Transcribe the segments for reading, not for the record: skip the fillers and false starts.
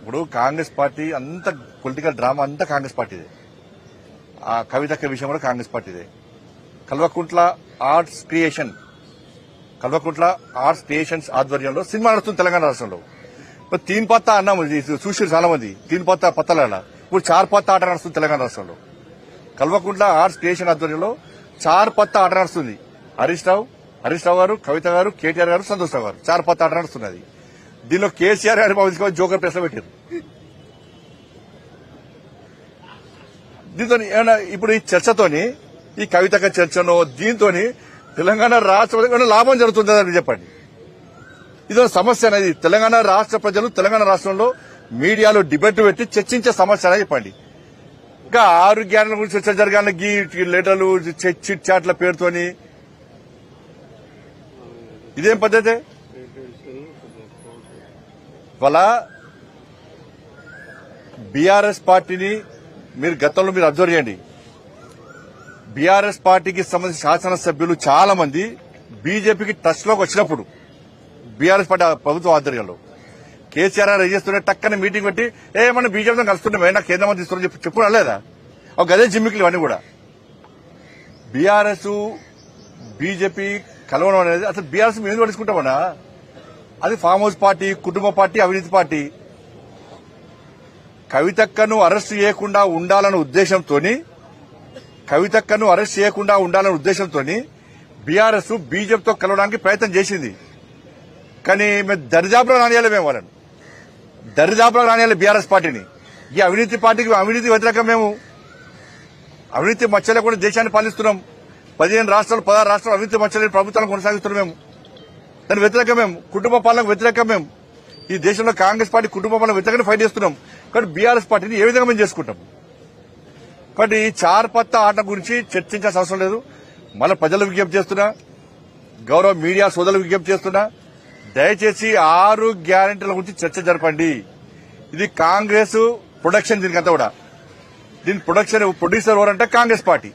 ఇప్పుడు కాంగ్రెస్ పార్టీ అంత political drama అంతా కాంగ్రెస్ పార్టీదే. ఆ కవితక్క విషయం కూడా కాంగ్రెస్ పార్టీదే. కల్వకుంట్ల ఆర్ట్స్ క్రియేషన్స్ ఆధ్వర్యంలో సినిమా నడుస్తుంది తెలంగాణ రాష్ట్రంలో. ఇప్పుడు తీన్ పత్తా అన్నాము చూసి చాలా మంది, తీన్ పత్తా పత్తాల ఇప్పుడు చార్ పత్తా ఆట నడుస్తుంది తెలంగాణ రాష్ట్రంలో. కల్వకుంట్ల ఆర్ట్స్ క్రియేషన్ ఆధ్వర్యంలో చార్ పత్తా ఆట నడుస్తుంది. హరీష్ రావు గారు, కవిత గారు, కేటీఆర్ గారు, సంతోష్ రావు గారు చార్ పత్తా ఆట నడుస్తున్నది. దీనిలో కేసీఆర్ గారు బాబు జోకర్ ప్లేస్ లో పెట్టారు. దీంతో ఏమైనా ఇప్పుడు ఈ చర్చతోని, ఈ కవితక చర్చనో దీంతో తెలంగాణ రాష్ట్ర లాభం జరుగుతుందని చెప్పండి. ఇదో సమస్య అనేది. తెలంగాణ రాష్ట్ర ప్రజలు తెలంగాణ రాష్ట్రంలో మీడియాలో డిబేట్ పెట్టి చర్చించే సమస్య అనేది చెప్పండి. ఇంకా 6 గ్యారెంటీల గురించి చర్చ జరగాలని గీ లెటర్లు చిట్ చాట్ల పేరుతోని ఇదేం పద్ధతి? ఇవాళ బీఆర్ఎస్ పార్టీని మీరు గతంలో మీరు అబ్జర్వ్ చేయండి. బీఆర్ఎస్ పార్టీకి సంబంధించిన శాసనసభ్యులు చాలా మంది బీజేపీకి టచ్ లోకి వచ్చినప్పుడు బీఆర్ఎస్ పార్టీ ప్రభుత్వం ఆధ్వర్యంలో కేసీఆర్ గారు చేస్తుంటే టక్కన మీటింగ్ పెట్టి మనం బీజేపీతో కలుస్తున్నామే, నాకు కేంద్ర మంత్రి ఇస్తున్నా చెప్పుకున్నా లేదా? ఒక గదే జిమ్మికలు ఇవన్నీ కూడా. బీఆర్ఎస్ బీజేపీ కలవడం అనేది అసలు బీఆర్ఎస్ మేము పడుచుకుంటామన్నా. అది ఫామ్ హౌస్ పార్టీ, కుటుంబ పార్టీ, అవినీతి పార్టీ. కవితక్కను అరెస్ట్ చేయకుండా ఉండాలన్న ఉద్దేశంతో బీఆర్ఎస్ బీజేపీతో కలవడానికి ప్రయత్నం చేసింది. కానీ మేము దరిదాపులో రానియాలి, మేము వాళ్ళని దరిదాపులో రానియాలి బీఆర్ఎస్ పార్టీని. ఈ అవినీతి పార్టీకి అవినీతి వ్యతిరేకం. మేము అవినీతి మచ్చలే కూడా దేశాన్ని పాలిస్తున్నాం. 16 రాష్ట్రాలు అవినీతి మచ్చలేని ప్రభుత్వాలను కొనసాగిస్తున్నాం. మేము దాని వ్యతిరేకం. మేము కుటుంబ పాలనకు వ్యతిరేకం. మేము ఈ దేశంలో కాంగ్రెస్ పార్టీ కుటుంబ పాలన వ్యతిరేకంగా ఫైట్ చేస్తున్నాం. కాబట్టి బీఆర్ఎస్ పార్టీని ఏ విధంగా మేము చేసుకుంటాం? కాబట్టి ఈ చార్ పత్తా ఆట గురించి చర్చించాల్సిన అవసరం లేదు. మళ్ళీ ప్రజలకు విజ్ఞప్తి చేస్తున్నా, గౌరవ మీడియా సోదరులకు విజ్ఞప్తి చేస్తున్నా, దయచేసి 6 గ్యారెంటీల గురించి చర్చ జరపండి. ఇది కాంగ్రెస్ ప్రొడక్షన్. దీనికంతా కూడా దీని ప్రొడ్యూసర్ ఎవరంటే కాంగ్రెస్ పార్టీ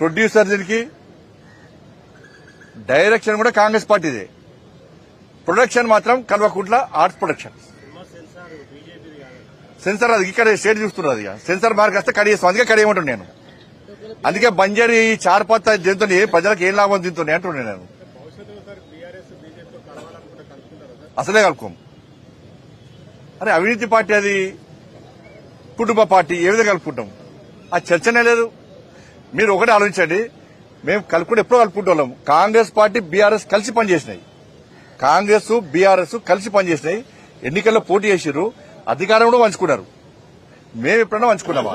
ప్రొడ్యూసర్. దీనికి డైరెక్షన్ కూడా కాంగ్రెస్ పార్టీదే. ప్రొడక్షన్ మాత్రం కల్వకుంట్ల ఆర్ట్స్ ప్రొడక్షన్. సెన్సార్ అది ఇక్కడ స్టేట్ చూస్తున్నారు. అది సెన్సార్ మార్క్ వస్తే కడిగేస్తాం. అందుకే కడిగేమంటున్నాను నేను. అందుకే బంజారీ చార్ పత్తా దీంతో ప్రజలకు ఏం లాభం దీంతో అంటున్నాను నేను. అసలే కలుపుకోం. అరే అవినీతి పార్టీ, అది కుటుంబ పార్టీ, ఏ విధంగా కలుపుకుంటాం? ఆ చర్చనే లేదు. మీరు ఒకటే ఆలోచించండి. మేము కలుపుకుంటే ఎప్పుడో కలుపుకుంటాం. కాంగ్రెస్ పార్టీ బీఆర్ఎస్ కలిసి పనిచేసినాయి. ఎన్నికల్లో పోటీ చేసిర్రు, అధికారం కూడా పంచుకున్నారు. మేము ఎప్పుడైనా పంచుకున్నామా?